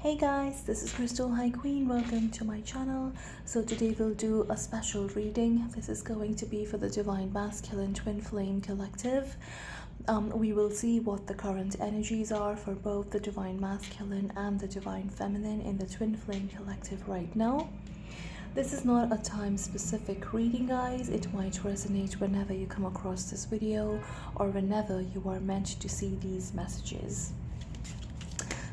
Hey guys, this is Crystal High Queen. Welcome to my channel. So today we'll do a special reading. This is going to be for the Divine Masculine Twin Flame Collective. We will see what the current energies are for both the Divine Masculine and the Divine Feminine in the Twin Flame Collective right now. This is not a time-specific reading, guys. It might resonate whenever you come across this video or whenever you are meant to see these messages.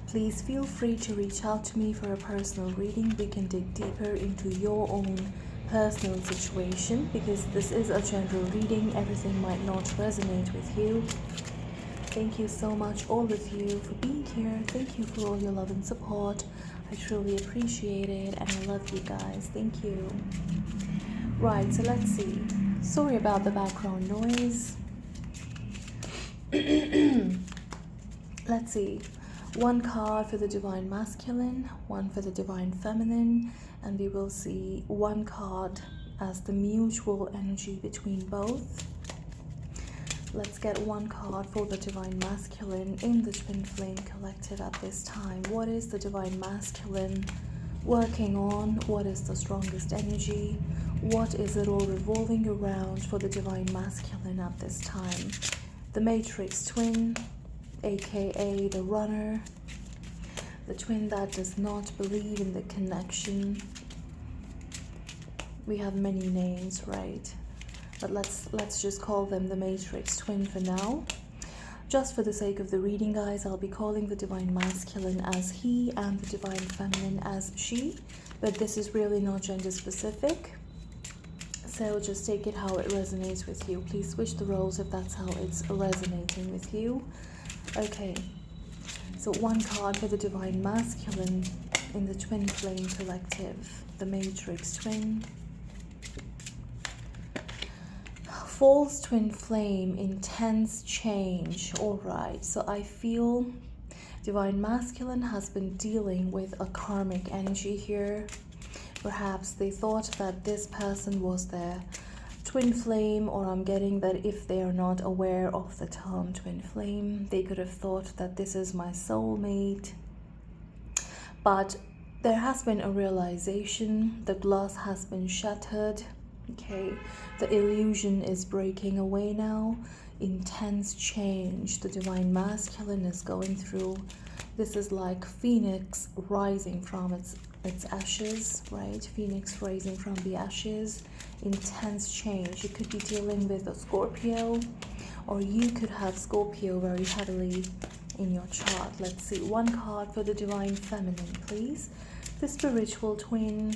Please feel free to reach out to me for a personal reading. We can dig deeper into your own personal situation because this is a general reading. Everything might not resonate with you. Thank you so much, all of you, for being here. Thank you for all your love and support. I truly appreciate it and I love you guys. Thank you. Right, so let's see. Sorry about the background noise. Let's see. One card for the Divine Masculine, one for the Divine Feminine, and we will see one card as the mutual energy between both. Let's get one card for the Divine Masculine in the Twin Flame Collective at this time. What is the Divine Masculine working on? What is the strongest energy? What is it all revolving around for the Divine Masculine at this time? The Matrix Twin, aka the runner, the twin that does not believe in the connection. We have many names, right? But let's just call them the Matrix Twin for now. Just for the sake of the reading, guys, I'll be calling the Divine Masculine as he and the Divine Feminine as she, but this is really not gender specific. So just take it how it resonates with you. Please switch the roles if that's how it's resonating with you. Okay, so one card for the Divine Masculine in the Twin Flame Collective, the Matrix Twin. False Twin Flame, intense change. All right, so I feel Divine Masculine has been dealing with a karmic energy here. Perhaps they thought that this person was their twin flame, or I'm getting that if they are not aware of the term twin flame, they could have thought that this is my soulmate. But there has been a realization, the glass has been shattered. Okay, the illusion is breaking away now. Intense change the Divine Masculine is going through. This is like Phoenix rising from its ashes, right? Phoenix rising from the ashes. Intense change. You could be dealing with a Scorpio, or you could have Scorpio very heavily in your chart. Let's see. One card for the Divine Feminine, please. The Spiritual Twin.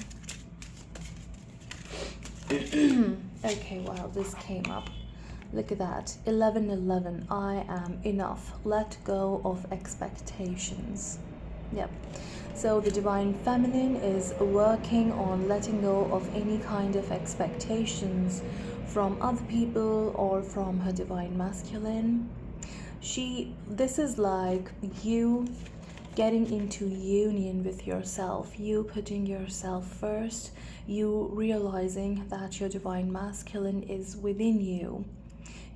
Okay, wow, this came up. Look at that. 1111. I am enough. Let go of expectations. Yep. So the Divine Feminine is working on letting go of any kind of expectations from other people or from her Divine Masculine. This is like you getting into union with yourself, you putting yourself first, you realizing that your Divine Masculine is within you.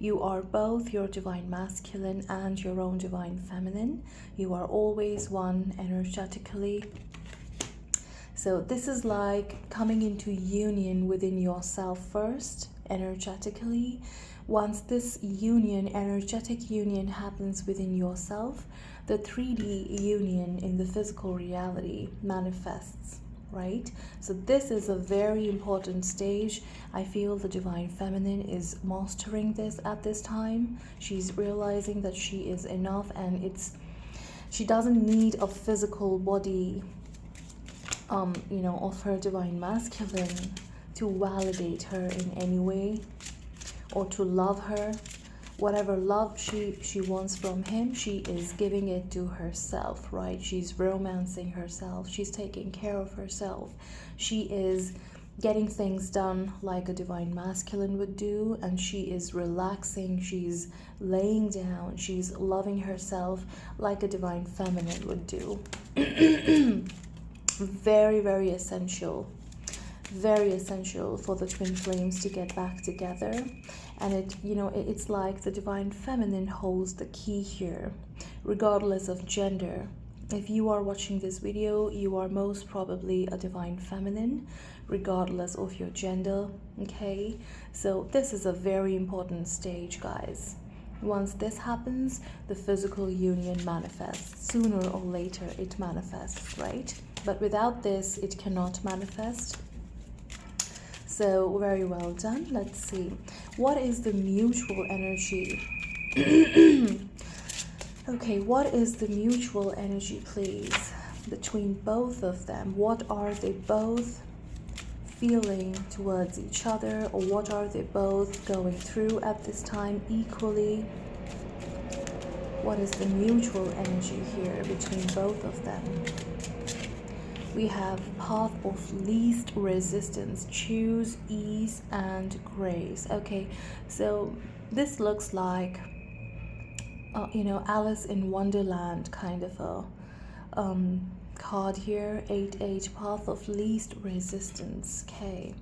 You are both your Divine Masculine and your own Divine Feminine. You are always one energetically. So this is like coming into union within yourself first, energetically. Once this union, energetic union, happens within yourself, the 3D union in the physical reality manifests. Right? So this is a very important stage. I feel the Divine Feminine is mastering this at this time. She's realizing that she is enough, and she doesn't need a physical body of her Divine Masculine to validate her in any way or to love her. Whatever love she wants from him, she is giving it to herself, right? She's romancing herself. She's taking care of herself. She is getting things done like a Divine Masculine would do, and she is relaxing. She's laying down. She's loving herself like a Divine Feminine would do. Very, very essential. Very essential for the twin flames to get back together. And it's like the Divine Feminine holds the key here, regardless of gender. If you are watching this video, you are most probably a divine feminine, regardless of your gender, okay? So this is a very important stage, guys. Once this happens, the physical union manifests. Sooner or later, it manifests, right? But without this, it cannot manifest. So very well done. Let's see. What is the mutual energy? Okay, what is the mutual energy, please, between both of them? What are they both feeling towards each other, or what are they both going through at this time equally? What is the mutual energy here between both of them? We have path of least resistance, choose ease and grace. Okay, so this looks like Alice in Wonderland kind of a card here. 8-8, path of least resistance. Okay,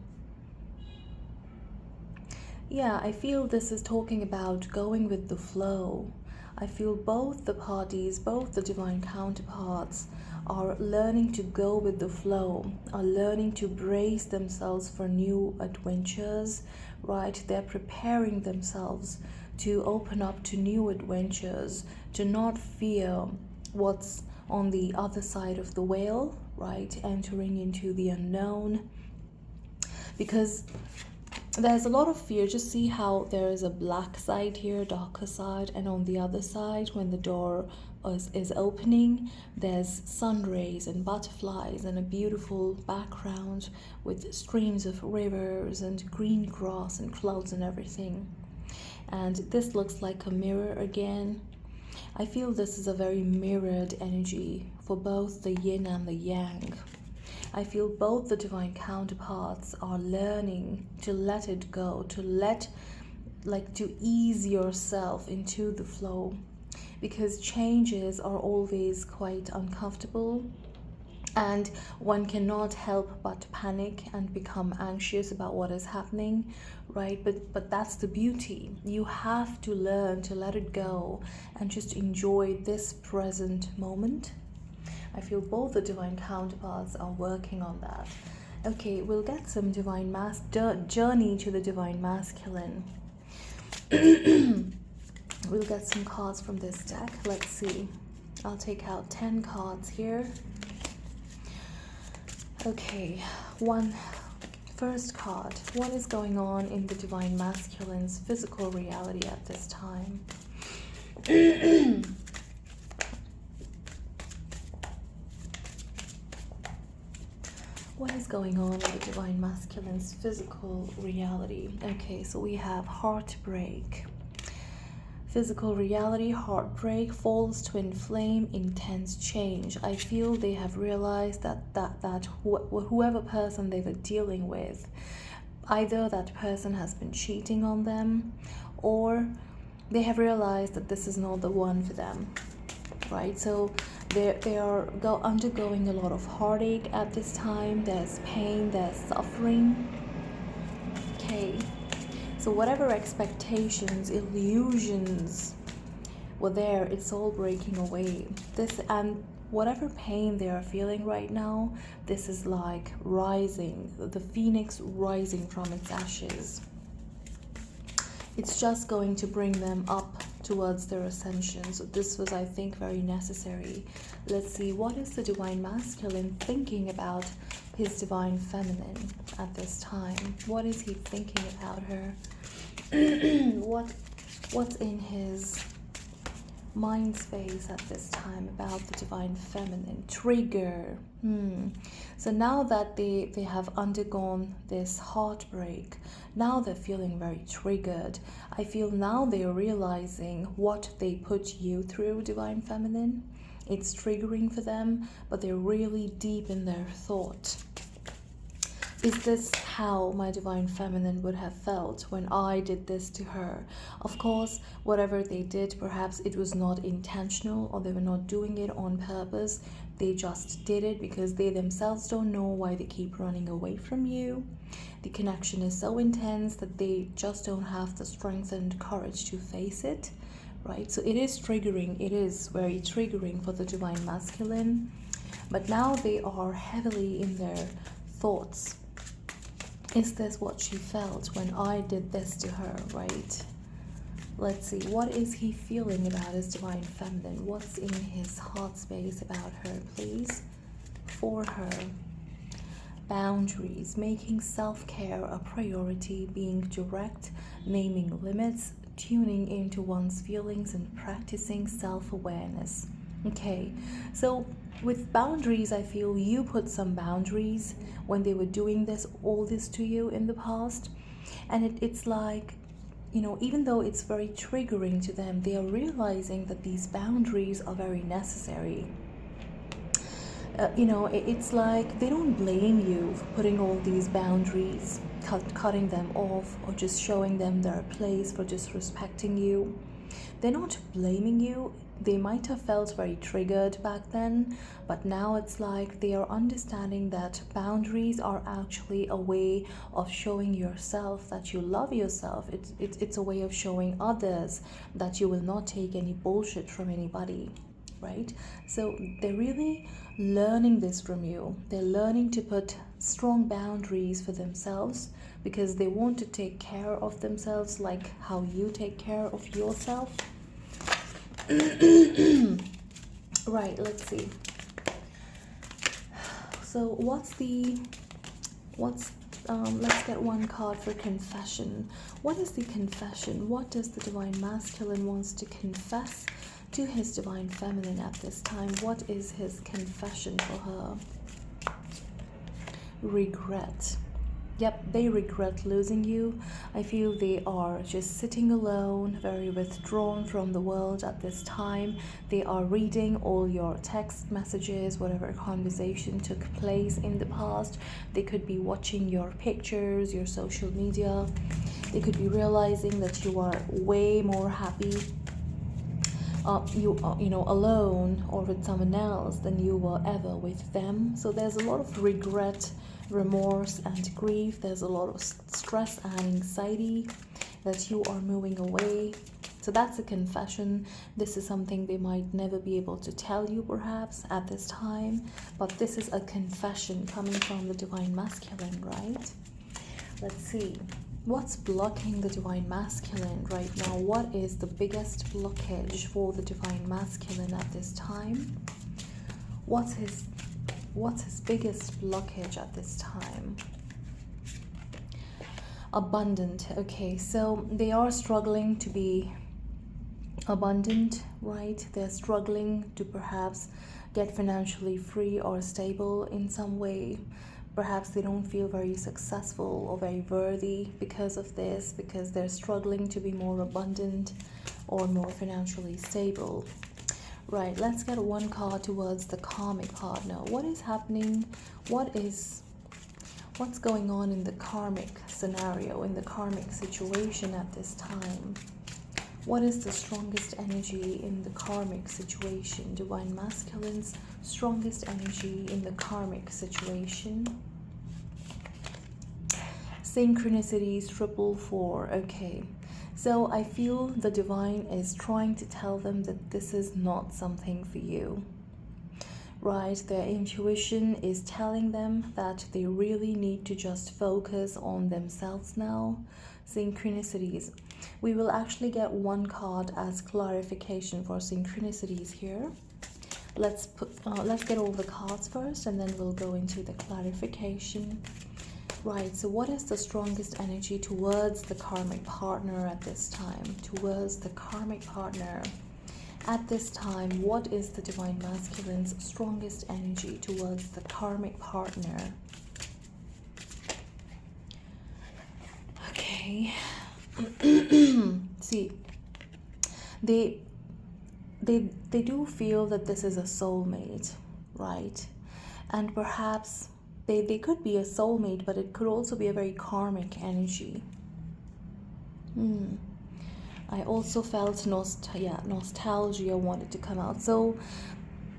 yeah, I feel this is talking about going with the flow. I feel both the parties, both the divine counterparts, are learning to go with the flow, are learning to brace themselves for new adventures, right? They're preparing themselves to open up to new adventures, to not fear what's on the other side of the veil, right? Entering into the unknown. Because there's a lot of fear. Just see how there is a black side here, darker side, and on the other side, when the door is opening, there's sun rays and butterflies and a beautiful background with streams of rivers and green grass and clouds and everything. And this looks like a mirror again. I feel this is a very mirrored energy for both the yin and the yang. I feel both the divine counterparts are learning to let it go, to ease yourself into the flow, because changes are always quite uncomfortable and one cannot help but panic and become anxious about what is happening, right? But that's the beauty. You have to learn to let it go and just enjoy this present moment. I feel both the divine counterparts are working on that. Okay, we'll get some divine journey to the divine masculine. We'll get some cards from this deck. Let's see. I'll take out 10 cards here. Okay, first card. What is going on in the divine masculine's physical reality at this time? What is going on in the divine masculine's physical reality? Okay, so we have heartbreak. Physical reality, heartbreak, false twin flame, intense change. I feel they have realized that whoever person they were dealing with, either that person has been cheating on them, or they have realized that this is not the one for them, right? So they are undergoing a lot of heartache at this time. There's pain, there's suffering. Okay, so whatever expectations, illusions were there, it's all breaking away. And whatever pain they are feeling right now, this is like rising, the phoenix rising from its ashes. It's just going to bring them up towards their ascension. So this was, I think, very necessary. Let's see, what is the divine masculine thinking about his divine feminine at this time? What is he thinking about her? What's in his mind space at this time about the divine feminine? Trigger. So now that they have undergone this heartbreak, now they're feeling very triggered. I feel now they're realizing what they put you through, divine feminine. It's triggering for them, but they're really deep in their thought. Is this how my divine feminine would have felt when I did this to her? Of course, whatever they did, perhaps it was not intentional, or they were not doing it on purpose. They just did it because they themselves don't know why they keep running away from you. The connection is so intense that they just don't have the strength and courage to face it, right? So it is triggering, it is very triggering for the divine masculine, but now they are heavily in their thoughts. Is this what she felt when I did this to her, right? Let's see, what is he feeling about his divine feminine? What's in his heart space about her, please? For her. Boundaries, making self-care a priority, being direct, naming limits, tuning into one's feelings, and practicing self-awareness. Okay, so with boundaries, I feel you put some boundaries when they were doing all this to you in the past. And it's like, you know, even though it's very triggering to them, they are realizing that these boundaries are very necessary. You know, it's like they don't blame you for putting all these boundaries, cutting them off, or just showing them their place for disrespecting you. They're not blaming you. They might have felt very triggered back then, but now it's like they are understanding that boundaries are actually a way of showing yourself that you love yourself. It's a way of showing others that you will not take any bullshit from anybody, right? So they're really learning this from you. They're learning to put strong boundaries for themselves because they want to take care of themselves like how you take care of yourself. Right, let's see. So let's get one card for confession. What is the confession? What does the divine masculine wants to confess to his divine feminine at this time? What is his confession for her? Regret. Yep, they regret losing you. I feel they are just sitting alone, very withdrawn from the world at this time. They are reading all your text messages, whatever conversation took place in the past. They could be watching your pictures, your social media. They could be realizing that you are way more happy alone or with someone else than you were ever with them. So there's a lot of regret, remorse, and grief. There's a lot of stress and anxiety that you are moving away. So that's a confession. This is something they might never be able to tell you perhaps at this time, but this is a confession coming from the divine masculine, right? Let's see. What's blocking the divine masculine right now? What is the biggest blockage for the divine masculine at this time? What's his biggest blockage at this time? Abundant. Okay, so they are struggling to be abundant, right? They're struggling to perhaps get financially free or stable in some way. Perhaps they don't feel very successful or very worthy because of this, because they're struggling to be more abundant or more financially stable. Right, let's get one card towards the karmic partner. What is happening? What's going on in the karmic scenario, in the karmic situation at this time? What is the strongest energy in the karmic situation? Divine masculine's strongest energy in the karmic situation. Synchronicities, 444. Okay. So I feel the divine is trying to tell them that this is not something for you. Right? Their intuition is telling them that they really need to just focus on themselves now. Synchronicities. We will actually get one card as clarification for synchronicities here. Let's get all the cards first and then we'll go into the clarification. Right, so what is the strongest energy towards the karmic partner at this time? Towards the karmic partner at this time, what is the divine masculine's strongest energy towards the karmic partner? Okay. See, they do feel that this is a soulmate, right? And perhaps they could be a soulmate, but it could also be a very karmic energy. I also felt nostalgia wanted to come out. So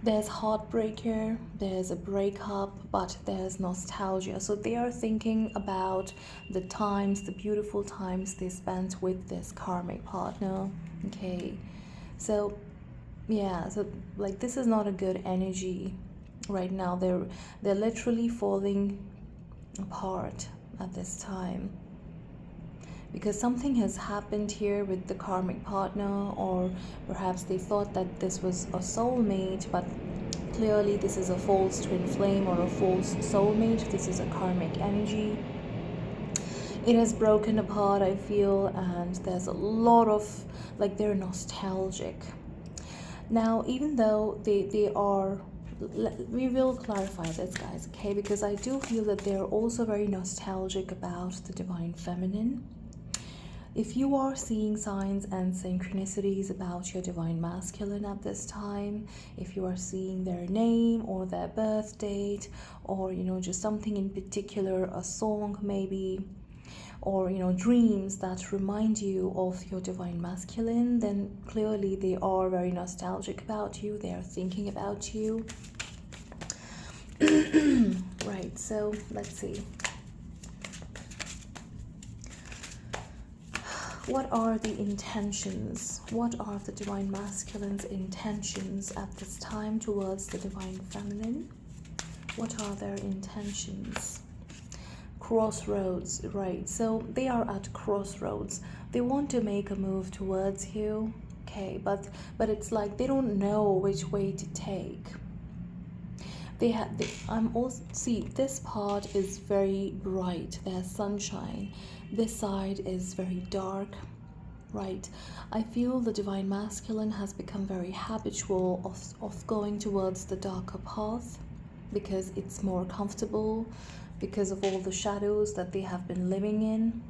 there's heartbreak here, there's a breakup, but there's nostalgia. So they are thinking about the times, the beautiful times they spent with this karmic partner. Okay, So yeah, so like this is not a good energy right now. They're literally falling apart at this time, because something has happened here with the karmic partner, or perhaps they thought that this was a soulmate, but clearly this is a false twin flame or a false soulmate. This is a karmic energy. It has broken apart, I feel, and there's a lot of, like, they're nostalgic. Now, even though they are, we will clarify this, guys, okay? Because I do feel that they're also very nostalgic about the divine feminine. If you are seeing signs and synchronicities about your divine masculine at this time, if you are seeing their name or their birth date, or, you know, just something in particular, a song maybe, or, you know, dreams that remind you of your divine masculine, then clearly they are very nostalgic about you. They are thinking about you. Right, so let's see. What are the intentions? What are the divine masculine's intentions at this time towards the divine feminine? What are their intentions? Crossroads, right? So they are at crossroads. They want to make a move towards you, okay? But it's like they don't know which way to take. I'm also, see, this part is very bright. There's sunshine. This side is very dark, right? I feel the divine masculine has become very habitual of going towards the darker path because it's more comfortable, because of all the shadows that they have been living in.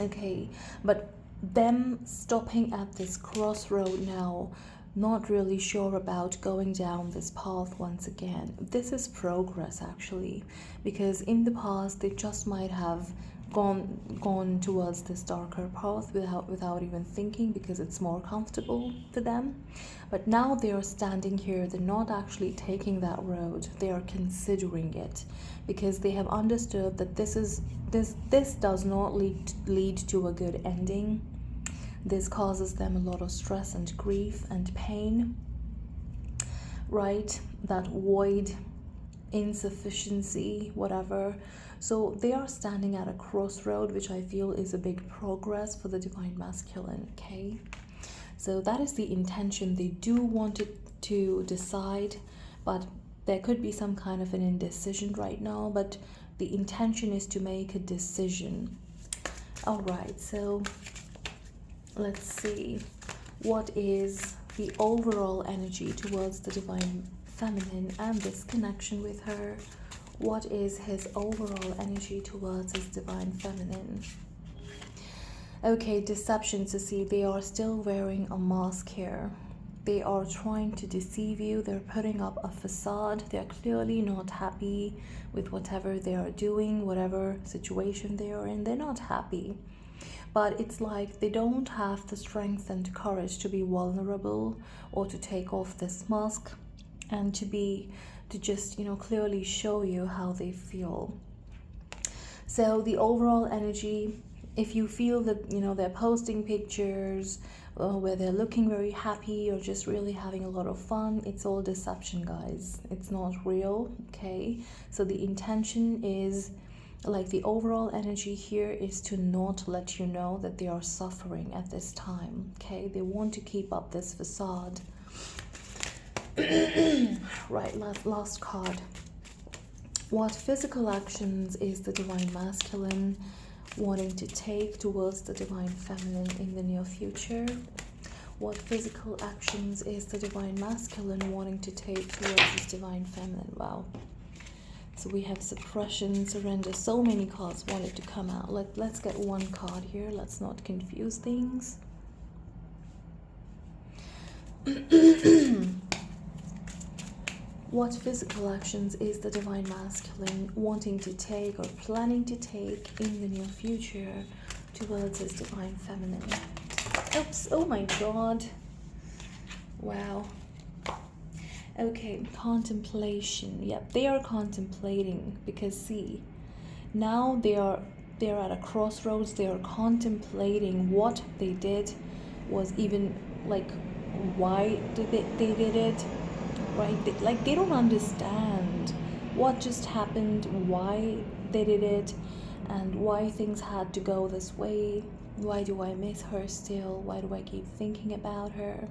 Okay, but them stopping at this crossroad now, not really sure about going down this path once again. This is progress, actually, because in the past they just might have gone towards this darker path without even thinking, because it's more comfortable for them. But now they are standing here, they're not actually taking that road, they are considering it, because they have understood that this does not lead to a good ending. This causes them a lot of stress and grief and pain, right? That void, insufficiency, whatever. So they are standing at a crossroad, which I feel is a big progress for the divine masculine, okay? So that is the intention. They do want it to decide, but there could be some kind of an indecision right now, but the intention is to make a decision. All right, so let's see. What is the overall energy towards the divine feminine and this connection with her? What is his overall energy towards his divine feminine? Okay, deception. So see, they are still wearing a mask here. They are trying to deceive you. They're putting up a facade. They're clearly not happy with whatever they are doing, whatever situation they are in. They're not happy. But it's like they don't have the strength and courage to be vulnerable or to take off this mask and to just, you know, clearly show you how they feel. So the overall energy, if you feel that, you know, they're posting pictures where they're looking very happy or just really having a lot of fun, it's all deception, guys. It's not real, okay? So the intention is, like, the overall energy here is to not let you know that they are suffering at this time, okay? They want to keep up this facade. Right, last card. What physical actions is the divine masculine wanting to take towards the divine feminine in the near future? What physical actions is the divine masculine wanting to take towards his divine feminine? Wow. So we have suppression, surrender. So many cards wanted to come out. Let's get one card here. Let's not confuse things. What physical actions is the divine masculine wanting to take or planning to take in the near future towards his divine feminine? Oops, oh my god. Wow. Okay, contemplation. Yep, they are contemplating, because see, now they're at a crossroads. They are contemplating what they did was even, like, why they did it, right? Like they don't understand what just happened, why they did it, and why things had to go this way. Why do I miss her still? Why do I keep thinking about her?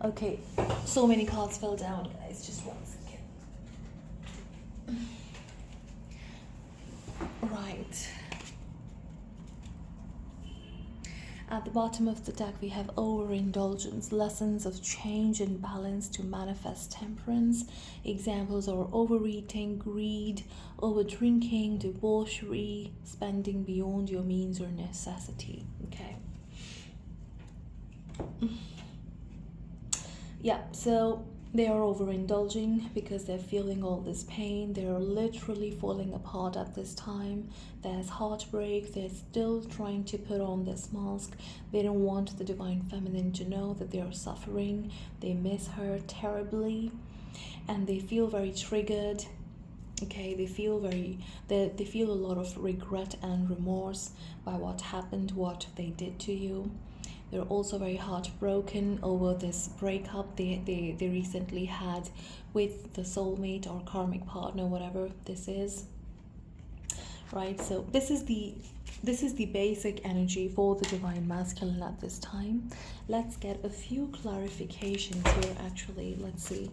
Okay, so many cards fell down, guys. Just one second. Right. At the bottom of the deck, we have overindulgence, lessons of change and balance to manifest temperance. Examples are overeating, greed, overdrinking, debauchery, spending beyond your means or necessity. Okay. Yeah, so they are overindulging because they're feeling all this pain. They're literally falling apart at this time. There's heartbreak. They're still trying to put on this mask. They don't want the divine feminine to know that they are suffering. They miss her terribly, and they feel very triggered. Okay, they feel they feel a lot of regret and remorse by what happened, what they did to you. They're also very heartbroken over this breakup they recently had with the soulmate or karmic partner, whatever this is. Right, so this is the basic energy for the divine masculine at this time. Let's get a few clarifications here. Actually, let's see.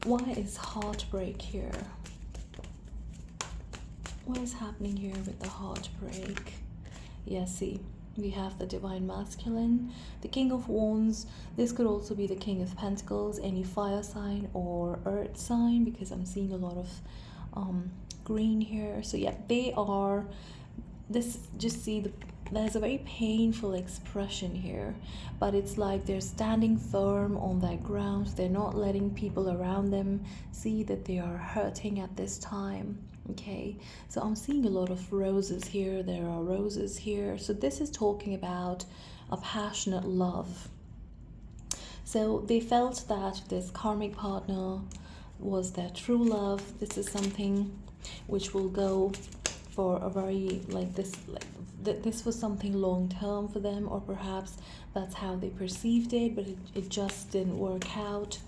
Why is heartbreak here? What is happening here with the heartbreak? Yeah, see, we have the divine masculine, the king of wands. This could also be the king of pentacles, any fire sign or earth sign, because I'm seeing a lot of green here. So yeah, they are this, just see there's a very painful expression here, but it's like they're standing firm on their ground. They're not letting people around them see that they are hurting at this time. Okay, so I'm seeing a lot of roses here. There are roses here. So this is talking about a passionate love. So they felt that this karmic partner was their true love. This is something which will go for a very this was something long term for them, or perhaps that's how they perceived it, but it just didn't work out.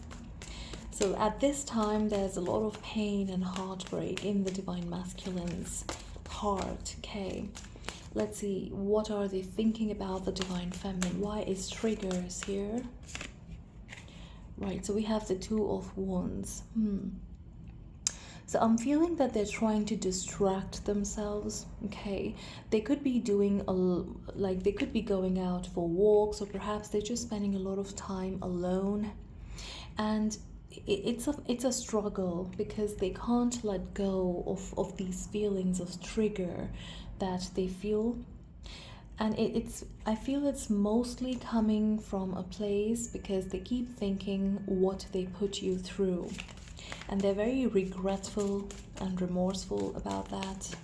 So at this time, there's a lot of pain and heartbreak in the divine masculine's heart. Okay, let's see, what are they thinking about the divine feminine? Why is triggers here? Right, so we have the two of wands. So I'm feeling that they're trying to distract themselves. Okay, they could be doing they could be going out for walks, or perhaps they're just spending a lot of time alone, and it's a struggle because they can't let go of these feelings of trigger that they feel. And I feel it's mostly coming from a place because they keep thinking what they put you through, and they're very regretful and remorseful about that.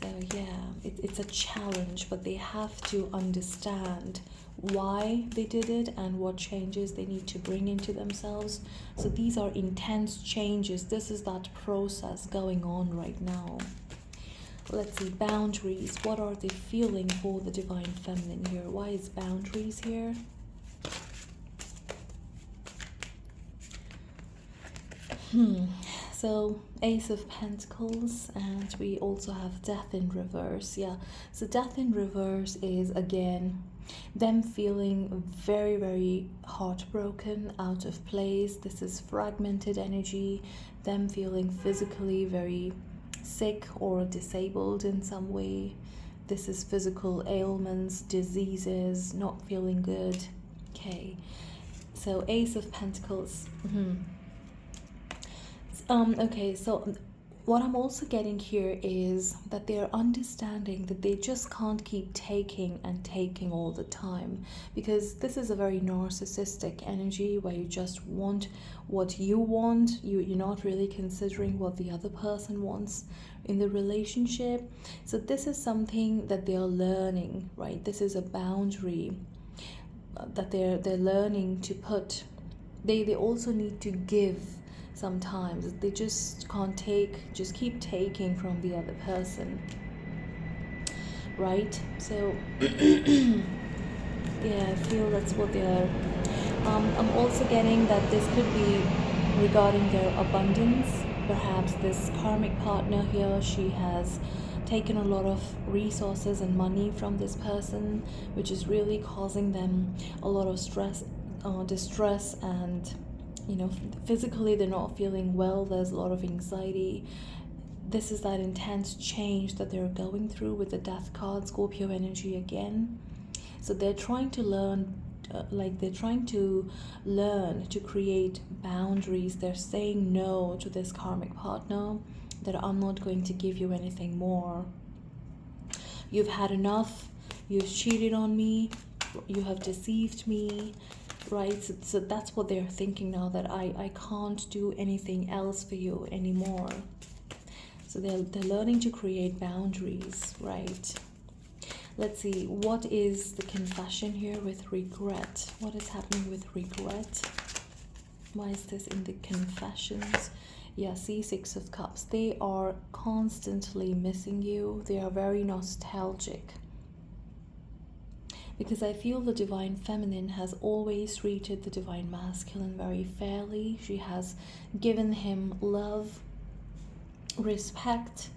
So yeah, it's a challenge, but they have to understand why they did it and what changes they need to bring into themselves. So these are intense changes. This is that process going on right now. Let's see, boundaries. What are they feeling for the divine feminine here? Why is boundaries here? So Ace of Pentacles, and we also have Death in reverse. Yeah, so Death in reverse is again them feeling very, very heartbroken, out of place. This is fragmented energy, them feeling physically very sick or disabled in some way. This is physical ailments, diseases, not feeling good. Okay, so Ace of Pentacles. Okay, so what I'm also getting here is that they're understanding that they just can't keep taking and taking all the time, because this is a very narcissistic energy where you just want what you want. You're not really considering what the other person wants in the relationship. So this is something that they're learning, right? This is a boundary that they're learning to put. They also need to give. Sometimes they just can't keep taking from the other person. right? So yeah, I feel that's what they're. I'm also getting that this could be regarding their abundance. Perhaps this karmic partner here, she has taken a lot of resources and money from this person, which is really causing them a lot of stress, distress, and physically they're not feeling well. There's a lot of anxiety. This is that intense change that they're going through with the death card, Scorpio energy again. So they're trying to learn, to create boundaries. They're saying no to this karmic partner, that I'm not going to give you anything more. You've had enough. You've cheated on me. You have deceived me, right? So that's what they're thinking now, that I can't do anything else for you anymore. So they're learning to create boundaries, right? Let's see, what is the confession here with regret? What is happening with regret? Why is this in the confessions? Yeah, see, Six of Cups. They are constantly missing you. They are very nostalgic. Because I feel the Divine Feminine has always treated the Divine Masculine very fairly. She has given him love, respect,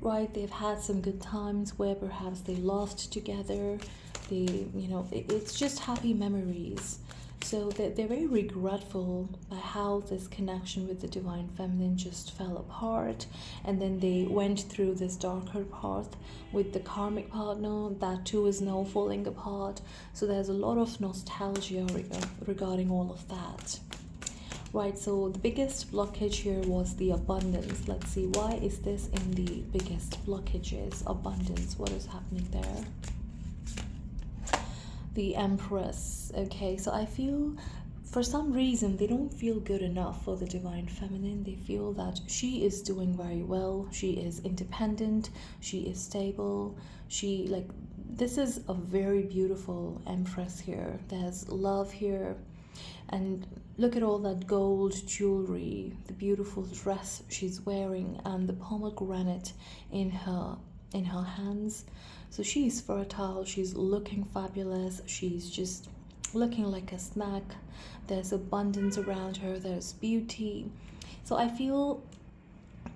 right? They've had some good times where perhaps they laughed together. It's just happy memories. So they're very regretful by how this connection with the Divine Feminine just fell apart, and then they went through this darker path with the karmic partner. That too is now falling apart. So there's a lot of nostalgia regarding all of that. Right, so the biggest blockage here was the abundance. Let's see, why is this in the biggest blockages? Abundance, what is happening there? The Empress. Okay, so I feel for some reason they don't feel good enough for the Divine Feminine. They feel that she is doing very well. She is independent. She is stable. This is a very beautiful Empress here. There's love here. And look at all that gold jewelry, the beautiful dress she's wearing, and the pomegranate in her hands. So she's fertile, she's looking fabulous, she's just looking like a snack. There's abundance around her, there's beauty. So I feel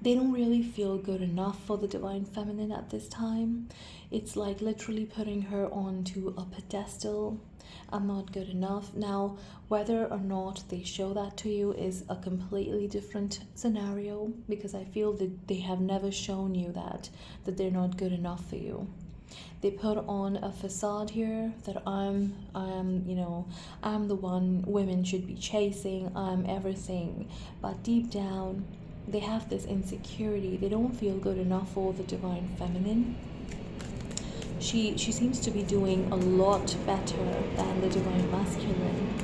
they don't really feel good enough for the Divine Feminine at this time. It's like literally putting her onto a pedestal. I'm not good enough. Now, whether or not they show that to you is a completely different scenario, because I feel that they have never shown you that they're not good enough for you. They put on a facade here that I'm the one women should be chasing, I'm everything. But deep down, they have this insecurity. They don't feel good enough for the Divine Feminine. She seems to be doing a lot better than the Divine Masculine.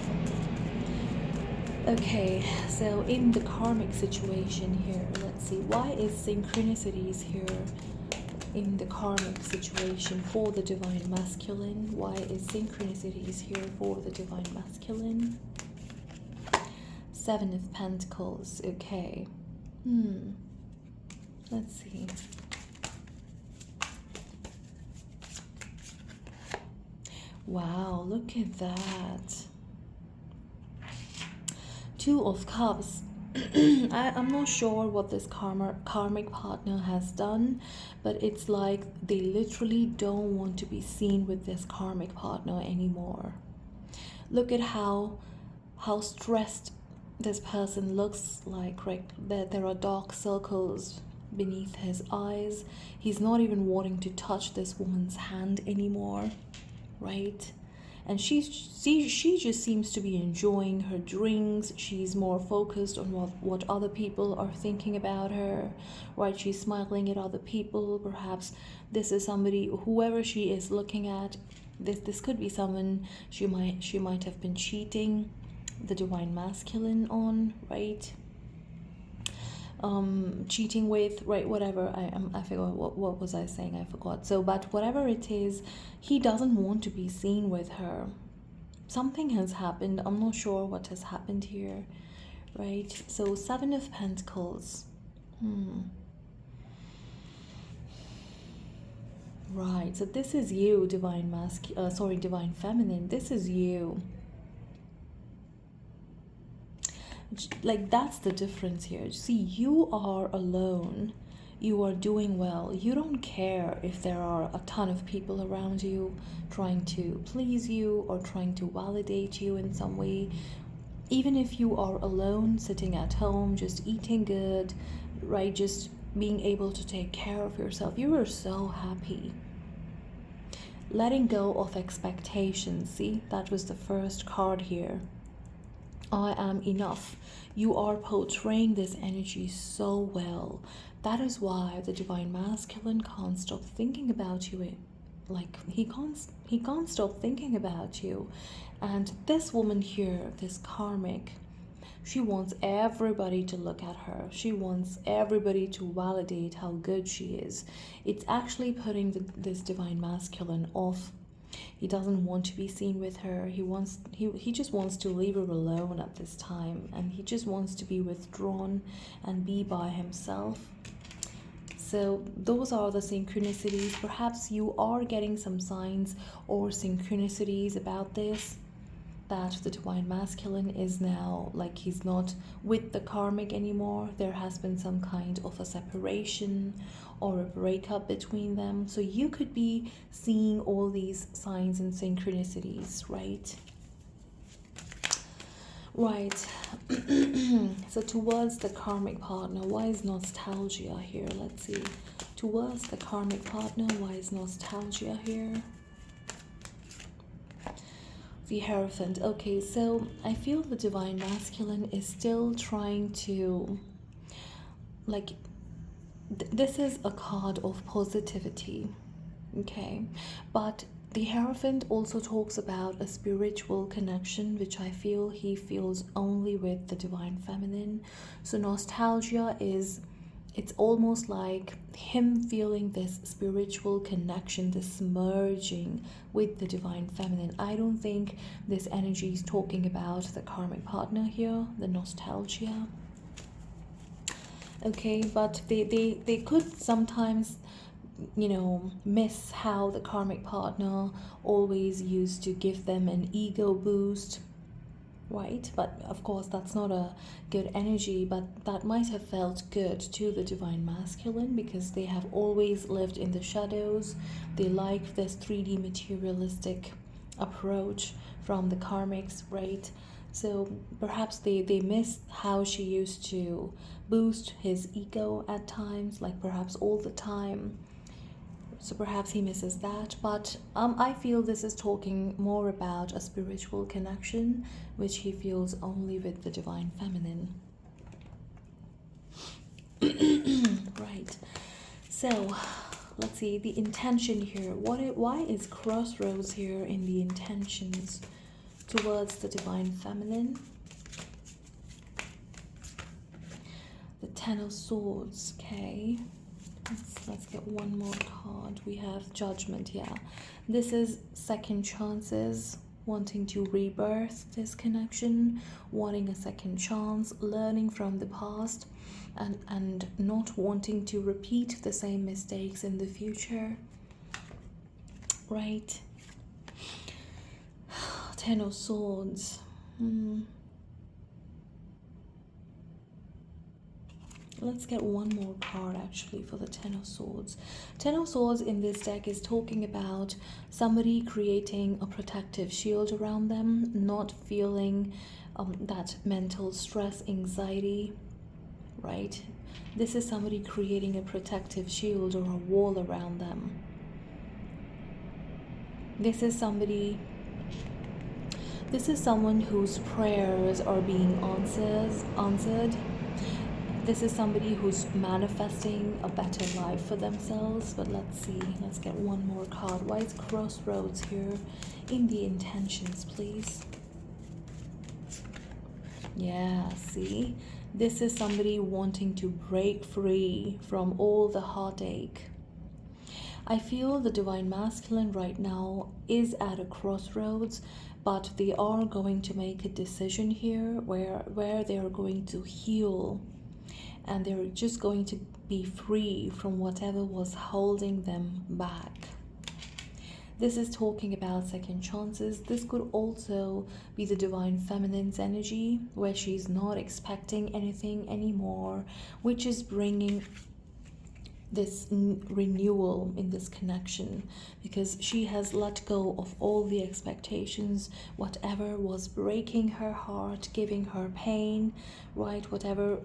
Okay, so in the karmic situation here, let's see, why is synchronicities here in the karmic situation for the Divine Masculine? Why is synchronicities here for the Divine Masculine? Seven of Pentacles, okay. Let's see. Wow, look at that. Two of Cups. I'm not sure what this karmic partner has done, but it's like they literally don't want to be seen with this karmic partner anymore. Look at how stressed this person looks like, right? There are dark circles beneath his eyes. He's not even wanting to touch this woman's hand anymore, right? And she just seems to be enjoying her drinks. She's more focused on what other people are thinking about her, right? She's smiling at other people. Perhaps this is somebody, whoever she is looking at, this could be someone she might have been cheating the Divine Masculine on, right? Cheating with, right? Whatever. I forgot what was I saying. I forgot. So, but whatever it is, he doesn't want to be seen with her. Something has happened. I'm not sure what has happened here, right? So, Seven of Pentacles. Right, so this is you, divine feminine. This is you. Like, that's the difference here. See, you are alone. You are doing well. You don't care if there are a ton of people around you trying to please you or trying to validate you in some way. Even if you are alone, sitting at home, just eating good, right? Just being able to take care of yourself. You are so happy. Letting go of expectations. See, that was the first card here. I am enough. You are portraying this energy so well. That is why the divine masculine can't stop thinking about you. Like, he can't stop thinking about you. And this woman here, this karmic, she wants everybody to look at her. She wants everybody to validate how good she is. It's actually putting this divine masculine off. He doesn't want to be seen with her. He just wants to leave her alone at this time, and he just wants to be withdrawn and be by himself. So those are the synchronicities. Perhaps you are getting some signs or synchronicities about this, that the divine masculine is now, like, he's not with the karmic anymore. There has been some kind of a separation or a breakup between them. So you could be seeing all these signs and synchronicities, right? Right. So towards the karmic partner, why is nostalgia here? Let's see. Towards the karmic partner, why is nostalgia here? The Hierophant. Okay, so I feel the divine masculine is still trying to, like, this is a card of positivity, okay? But the Hierophant also talks about a spiritual connection, which I feel he feels only with the divine feminine. So nostalgia is, it's almost like him feeling this spiritual connection, this merging with the divine feminine. I don't think this energy is talking about the karmic partner here, the nostalgia. Okay, but they could sometimes, you know, miss how the karmic partner always used to give them an ego boost, right? But of course that's not a good energy, but that might have felt good to the divine masculine because they have always lived in the shadows. They like this 3D materialistic approach from the karmics, right? So perhaps they miss how she used to boost his ego at times, like perhaps all the time. So perhaps he misses that. But I feel this is talking more about a spiritual connection, which he feels only with the divine feminine. Right. So let's see the intention here. Why is crossroads here in the intentions towards the divine feminine? The Ten of Swords. Okay, let's get one more card. We have Judgment. Yeah, this is second chances, wanting to rebirth this connection, wanting a second chance, learning from the past, and not wanting to repeat the same mistakes in the future, right? Ten of Swords. Let's get one more card actually for the Ten of Swords. Ten of Swords in this deck is talking about somebody creating a protective shield around them, not feeling that mental stress, anxiety, right? This is somebody creating a protective shield or a wall around them. This is someone whose prayers are being answered. This is somebody who's manifesting a better life for themselves. But let's see. Let's get one more card. Why is crossroads here in the intentions, please? Yeah, see? This is somebody wanting to break free from all the heartache. I feel the divine masculine right now is at a crossroads, but they are going to make a decision here where they are going to heal. And they're just going to be free from whatever was holding them back. This is talking about second chances. This could also be the divine feminine's energy, where she's not expecting anything anymore, which is bringing this renewal in this connection, because she has let go of all the expectations, whatever was breaking her heart, giving her pain, right? Whatever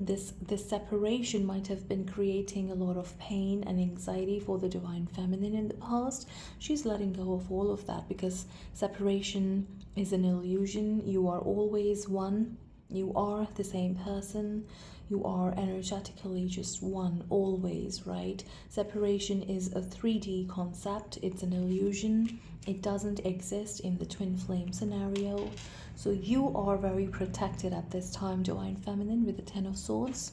this separation might have been creating a lot of pain and anxiety for the divine feminine in the past. She's letting go of all of that, because separation is an illusion. You are always one. You are the same person. You are energetically just one always, right? Separation is a 3D concept. It's an illusion. It doesn't exist in the twin flame scenario. So you are very protected at this time, divine feminine, with the Ten of Swords.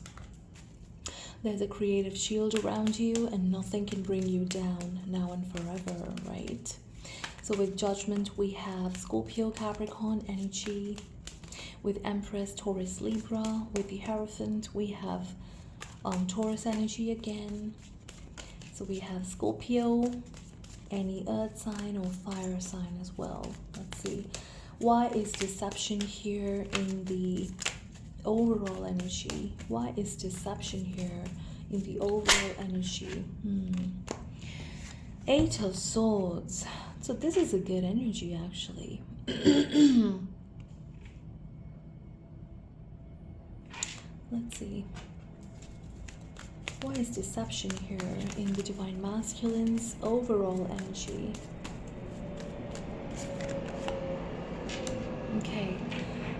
There's a creative shield around you, and nothing can bring you down now and forever, right? So with Judgment, we have Scorpio, Capricorn energy. With Empress, Taurus, Libra. With the Hierophant, we have Taurus energy again. So we have Scorpio, any earth sign or fire sign as well. Let's see. Why is deception here in the overall energy? Why is deception here in the overall energy? Eight of Swords. So this is a good energy, actually. Let's see. Why is deception here in the divine masculine's overall energy? Okay,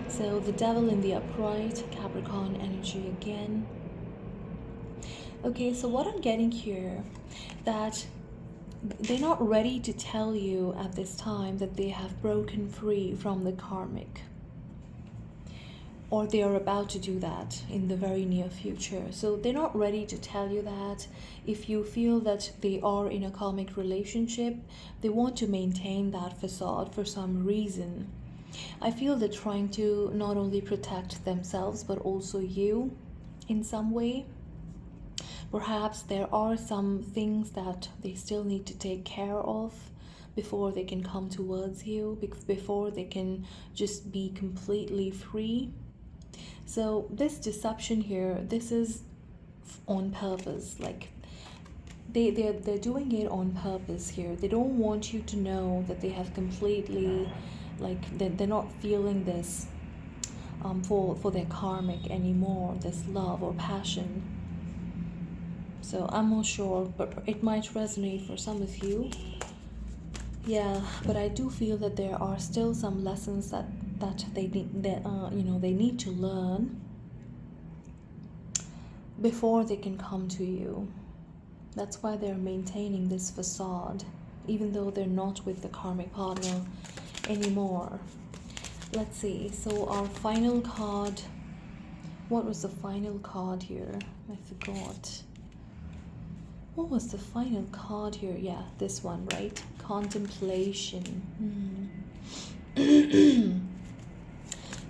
so the devil in the upright, Capricorn energy again. Okay, so what I'm getting here, that they're not ready to tell you at this time that they have broken free from the karmic, or they are about to do that in the very near future. So they're not ready to tell you that. If you feel that they are in a karmic relationship, they want to maintain that facade for some reason. I feel they're trying to not only protect themselves, but also you in some way. Perhaps there are some things that they still need to take care of before they can come towards you, before they can just be completely free. So this deception here, this is on purpose. Like they're doing it on purpose here. They don't want you to know that they have completely, like, they're not feeling this for their karmic anymore, this love or passion. So I'm not sure, but it might resonate for some of you. Yeah, but I do feel that there are still some lessons that they need, they need to learn before they can come to you. That's why they're maintaining this facade, even though they're not with the karmic partner anymore. Let's see. So our final card. What was the final card here? I forgot. What was the final card here? Yeah, this one, right? Contemplation.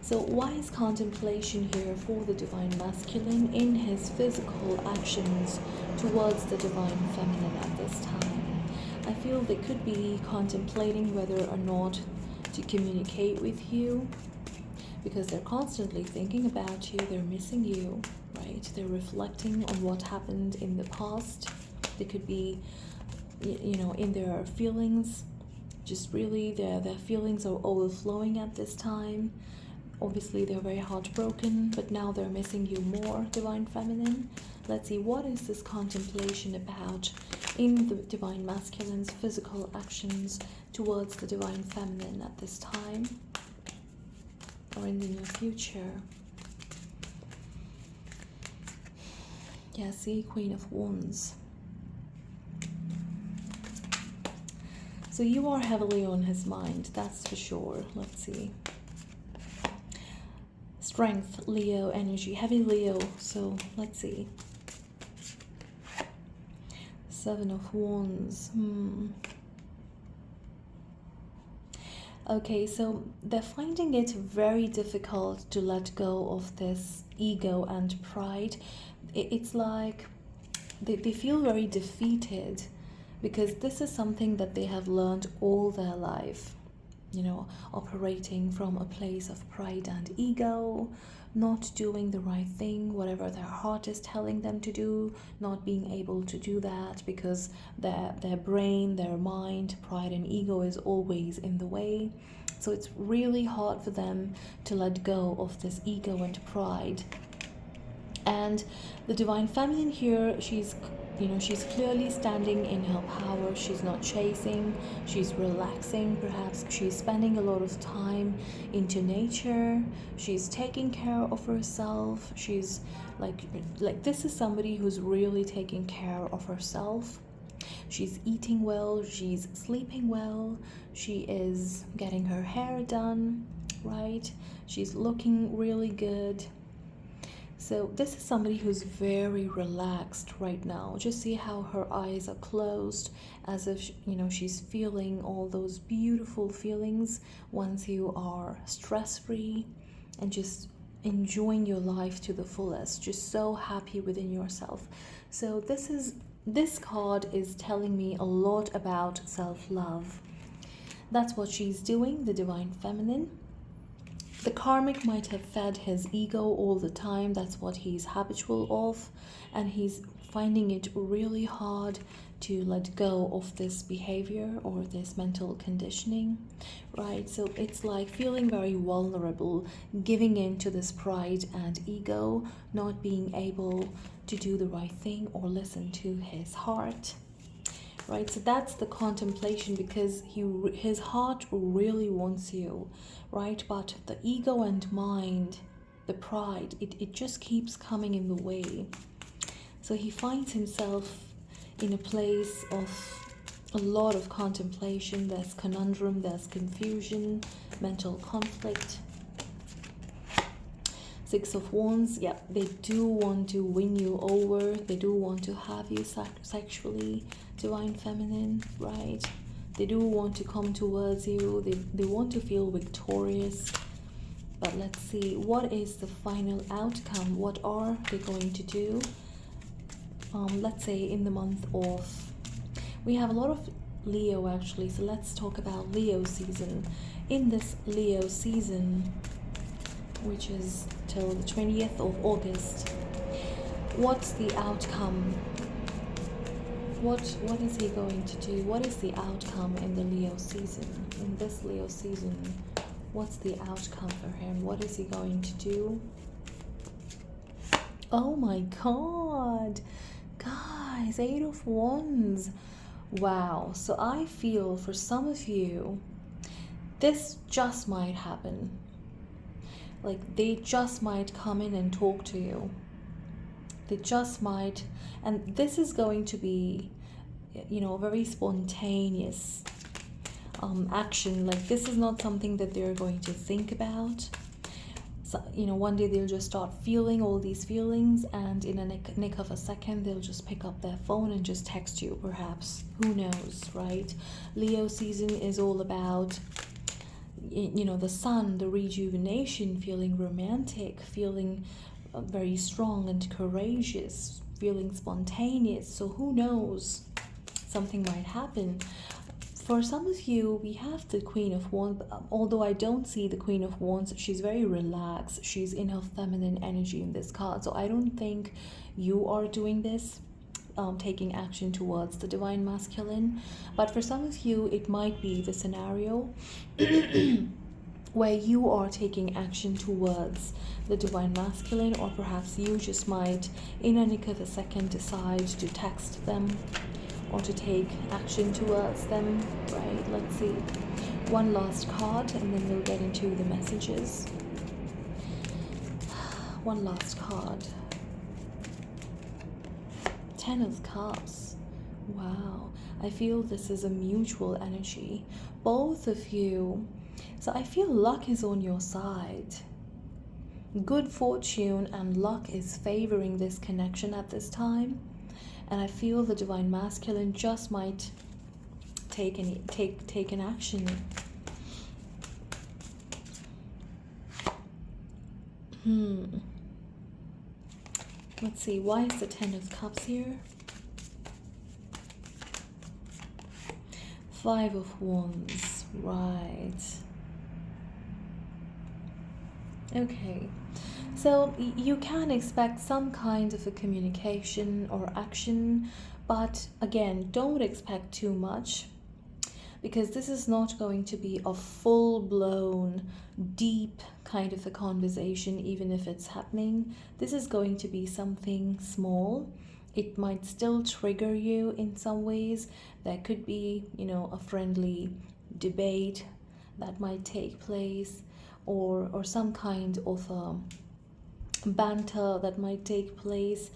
So why is contemplation here for the divine masculine in his physical actions towards the divine feminine at this time? I feel they could be contemplating whether or not to communicate with you, because they're constantly thinking about you, they're missing you, right? They're reflecting on what happened in the past. They could be, in their feelings, just really their feelings are overflowing at this time. Obviously, they're very heartbroken, but now they're missing you more, divine feminine. Let's see, what is this contemplation about in the divine masculine's physical actions towards the divine feminine at this time or in the near future? Yeah, see, Queen of Wands. So you are heavily on his mind, that's for sure. Let's see. Strength, Leo energy, heavy Leo. So let's see. Seven of Wands. Okay, so they're finding it very difficult to let go of this ego and pride. It's like they feel very defeated because this is something that they have learned all their life, you know, operating from a place of pride and ego, not doing the right thing, whatever their heart is telling them to do, not being able to do that because their brain, their mind, pride and ego is always in the way. So it's really hard for them to let go of this ego and pride. And the Divine Feminine here, she's clearly standing in her power. She's not chasing, she's relaxing. Perhaps she's spending a lot of time into nature. She's taking care of herself. She's like this is somebody who's really taking care of herself. She's eating well, she's sleeping well, she is getting her hair done, right? She's looking really good. So this is somebody who's very relaxed right now. Just see how her eyes are closed, as if, you know, she's feeling all those beautiful feelings once you are stress-free and just enjoying your life to the fullest, just so happy within yourself. So this card is telling me a lot about self-love. That's what she's doing, the Divine Feminine. The Karmic might have fed his ego all the time. That's what he's habitual of, and he's finding it really hard to let go of this behavior or this mental conditioning, right? So it's like feeling very vulnerable, giving in to this pride and ego, not being able to do the right thing or listen to his heart, right? So that's the contemplation, because his heart really wants you, right? But the ego and mind, the pride, it just keeps coming in the way. So he finds himself in a place of a lot of contemplation. There's conundrum, there's confusion, mental conflict. Six of Wands, yeah, they do want to win you over. They do want to have you sexually, Divine Feminine, right? They do want to come towards you. They want to feel victorious. But let's see, what is the final outcome? What are they going to do? Let's say in the month of... We have a lot of Leo actually, so let's talk about Leo season. In this Leo season, which is till the 20th of August, what's the outcome? What is he going to do? What is the outcome in the Leo season? In this Leo season, what's the outcome for him? What is he going to do? Oh my god, guys, 8 of Wands. Wow. So I feel for some of you, this just might happen. Like, they just might come in and talk to you. They just might, and this is going to be, you know, very spontaneous action. Like, this is not something that they're going to think about. So, you know, one day they'll just start feeling all these feelings, and in a nick of a second they'll just pick up their phone and just text you, perhaps. Who knows, right? Leo season is all about, you know, the sun, the rejuvenation, feeling romantic, feeling very strong and courageous, feeling spontaneous. So who knows, something might happen. For some of you, we have the Queen of Wands, although I don't see the Queen of Wands. She's very relaxed. She's in her feminine energy in this card. So I don't think you are doing this, taking action towards the Divine Masculine. But for some of you, it might be the scenario where you are taking action towards the Divine Masculine, or perhaps you just might, in a nick of a second, decide to text them or to take action towards them, right? Let's see. One last card, and then we'll get into the messages. One last card. 10 of Cups. Wow. I feel this is a mutual energy. Both of you. So I feel luck is on your side. Good fortune and luck is favoring this connection at this time. And I feel the Divine Masculine just might take an action. Let's see, why is the 10 of Cups here? Five of Wands, right. Okay, so you can expect some kind of a communication or action, but again, don't expect too much, because this is not going to be a full-blown, deep kind of a conversation, even if it's happening. This is going to be something small. It might still trigger you in some ways. There could be, a friendly debate that might take place, or some kind of banter that might take place.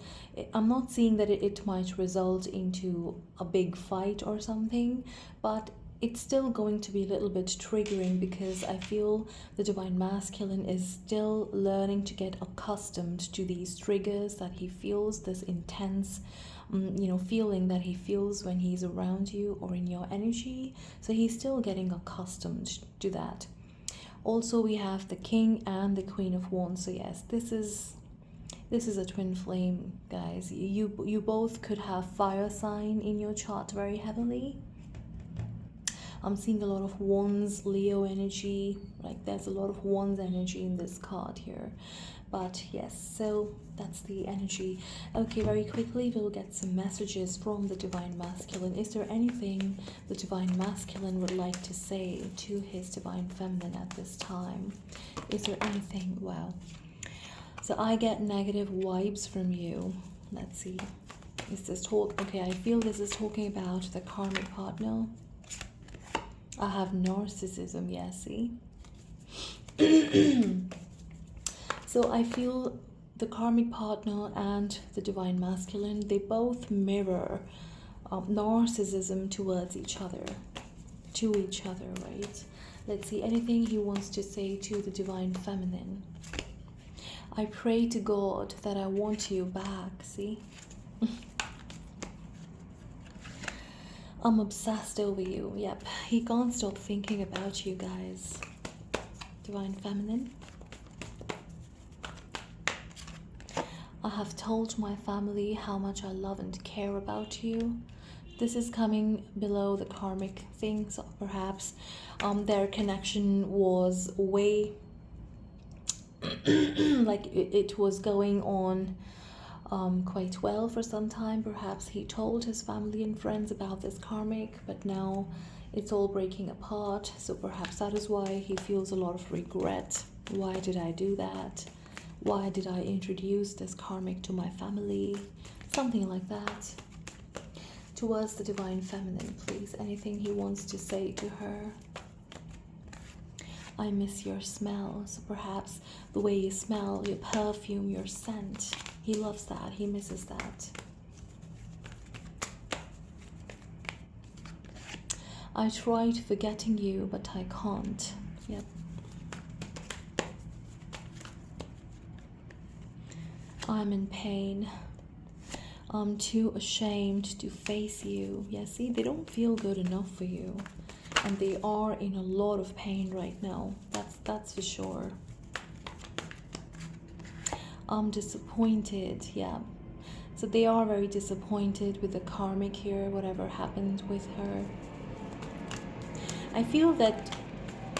I'm not saying that it might result into a big fight or something, but it's still going to be a little bit triggering, because I feel the Divine Masculine is still learning to get accustomed to these triggers that he feels, this intense feeling that he feels when he's around you or in your energy. So he's still getting accustomed to that. Also, we have the King and the Queen of Wands. So yes, this is a twin flame, guys. You both could have fire sign in your chart very heavily. I'm seeing a lot of Wands, Leo energy. Like, there's a lot of Wands energy in this card here. But yes, so that's the energy. Okay, very quickly we'll get some messages from the Divine Masculine. Is there anything the Divine Masculine would like to say to his Divine Feminine at this time? Is there anything? Wow. So I get negative vibes from you. Let's see. Is this talk? Okay, I feel this is talking about the karmic partner. I have narcissism, yeah, see? So I feel the karmic partner and the Divine Masculine, they both mirror narcissism towards each other, right? Let's see, anything he wants to say to the Divine Feminine. I pray to God that I want you back, see? I'm obsessed over you. Yep, he can't stop thinking about you guys. Divine Feminine. I have told my family how much I love and care about you. This is coming below the karmic thing, so perhaps their connection was way like it was going on quite well for some time. Perhaps he told his family and friends about this karmic, but now it's all breaking apart. So perhaps that is why he feels a lot of regret. Why did I do that? Why did I introduce this karmic to my family? Something like that. Towards the Divine Feminine, please. Anything he wants to say to her. I miss your smell. So perhaps the way you smell, your perfume, your scent. He loves that. He misses that. I tried forgetting you, but I can't. Yep. I'm in pain. I'm too ashamed to face you. Yeah, see, they don't feel good enough for you. And they are in a lot of pain right now. That's for sure. I'm disappointed, yeah. So they are very disappointed with the karmic here, whatever happened with her. I feel that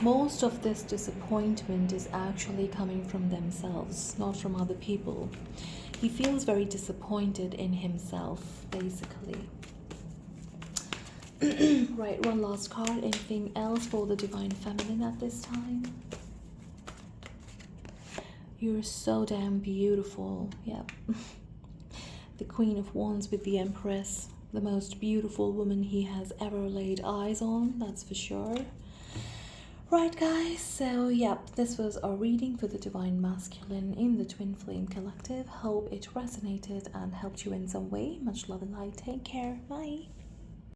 most of this disappointment is actually coming from themselves, not from other people. He feels very disappointed in himself, basically. Right, one last card. Anything else for the Divine Feminine at this time? You're so damn beautiful. Yep. The Queen of Wands with the Empress. The most beautiful woman he has ever laid eyes on, that's for sure. Right, guys, so yep, this was our reading for the Divine Masculine in the Twin Flame Collective. Hope it resonated and helped you in some way. Much love and light. Take care. Bye.